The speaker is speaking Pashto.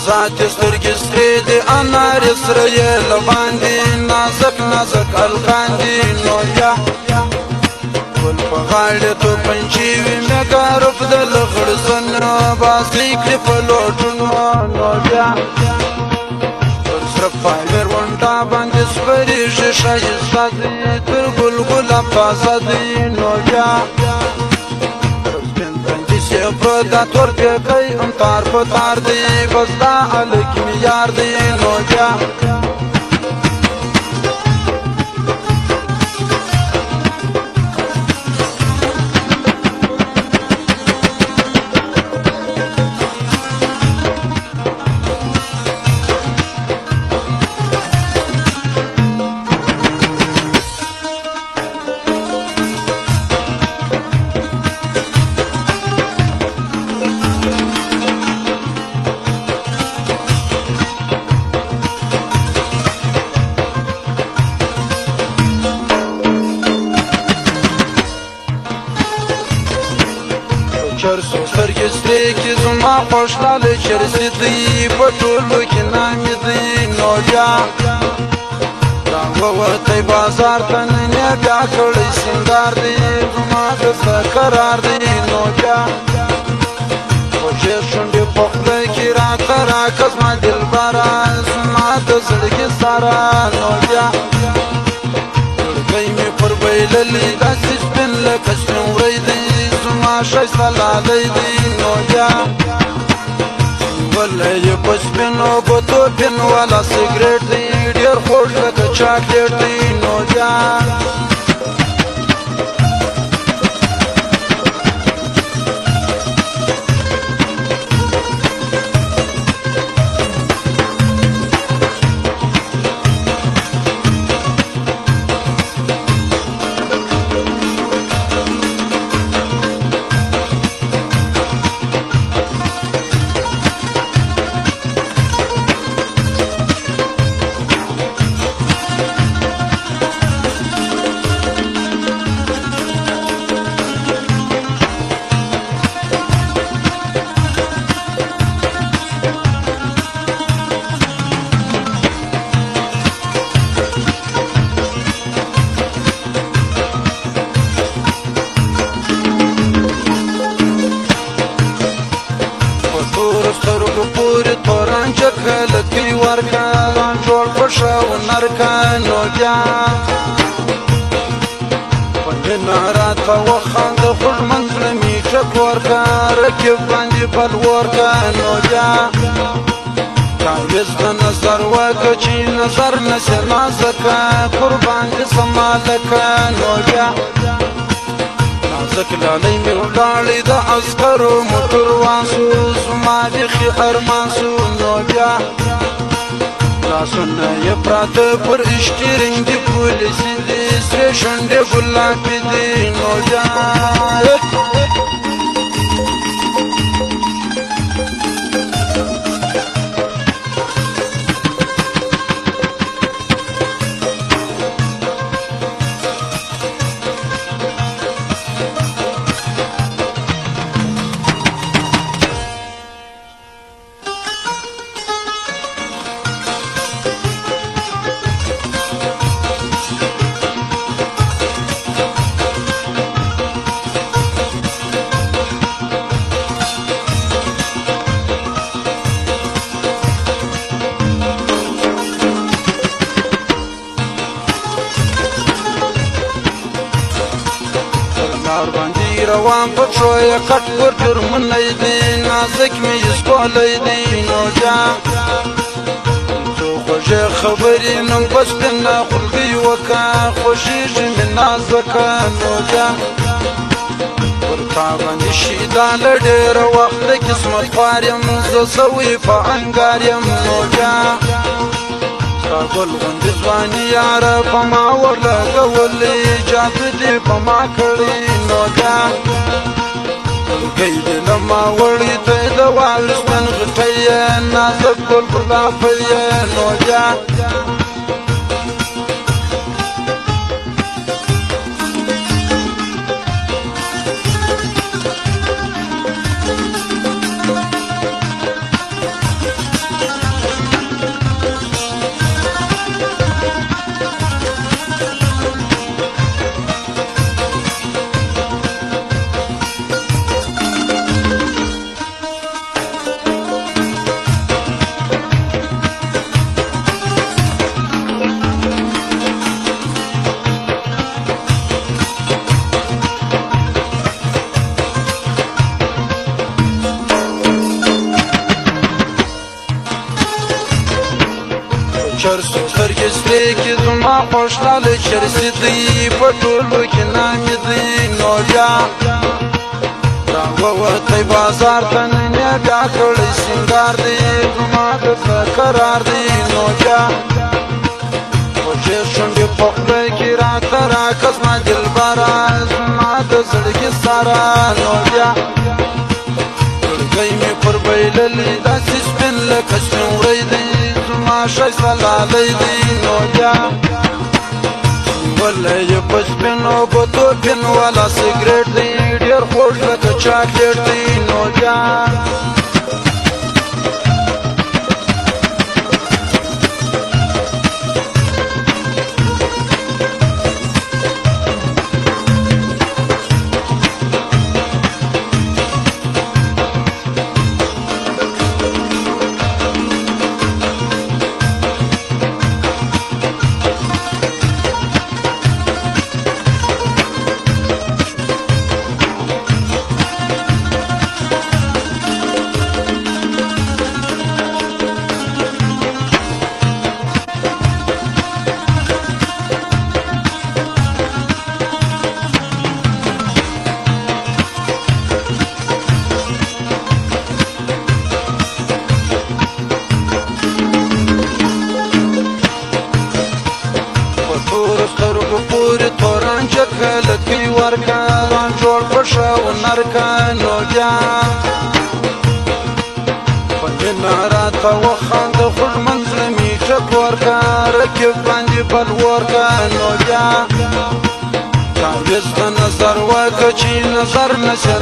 ذاتي سترګې سرې دي انارې سره یې له باندې نازک نازک القان دي نو بیا ګل په غاړې تو پنجې وي مېګا روپ د لغړ زن باسي کړي په لوټونو نو بیا پر سره پایمر ونډه باندې سپرېږي ښایسته دي تر ګلګله پازه دي نو بیا پردا تور پیکای ام تار په تار دی بس دا الک میار دی نو بیا چرسو سترګې سرې کې زما خوشحاله چرسي دی په ټولو کې نامې دی نو بیا دا ووتی بازار ته نن یې بیا کړی سینګار دی زما دسته قرار دی نو بیا خوږې شونډې په خوله کې راته راکه زما دلبره زما د زړګي سره نو بیا زړګی مې پر بایللي داسې سپین لکه سپین وری دی زما ښایسته لالی دی نو بیا ولی یې په سپینو ګوتو پین والا سګرېټ دی ډېر خوږ لکه چاکلیټ دی نو بیا پوری تورانچه کلکی ورکا جوړ پښه ونرکا نو بیا پنجنا راته وخاند خوږ منځله می ټک ورکا رکب باندې بل ورکا نو بیا تعویض د نظر وکه چې نظر نسې نازکه قربان دې سمالکه نو بیا نازک لالی می ولاړې د عسکرو موټر وانسو زما بیخي ارمان سو نو بیا لاسونه یې پراته پر اشټرینګ دي پولیسي دي سرې شونډې ګلابي دي نو بیا روان پټو یې کټ ور جرمنی دی نازک مې اسکولی دی نو بیا څو خوږې خبرې نن په سپینه خولګۍ وکه خوښېږي مې نازکه نو بیا پر تا باندې شیدا له ډېره وخته قسمت خوار یم زه سوی په انګار یم نو بیا ستا ګل غوندې ځواني یاره په ما ورلګولې جادو دې په ما کړې نو بیا ګلګۍ دې له ما وړې ته د واورې سپین غټۍ یې نازک ګل ګلابۍ یې نو بیا سپری کې زما خوشحاله چرسي دی په ټولو کې نامې دی نو بیا راووتی بازار ته نن یې بیا کړی سینګار دی زما د زړه قرار دی نو بیا خوږې شونډې په خوله کې راته راکړه زما دلبره زما د زړګي ساره نو بیا زړګی مې پر بایللی داسې سپین لکه سپین وری دی زما ښایسته لالی دی نو بیا نیولی یې په سپینو ګوتو پین والا سګرېټ دی ډېر خوږ لکه چاکلیټ دی نو بیا سترګو پورې تورانچه کلکۍ ورکه ځان جوړ په ښه هنرکه نو بیا په مینه راته وخانده خوږ منزله مې ټک ورکه رقیب باندې بل ورکه نو بیا تعویض ته نظر وکړه چې نظر نشي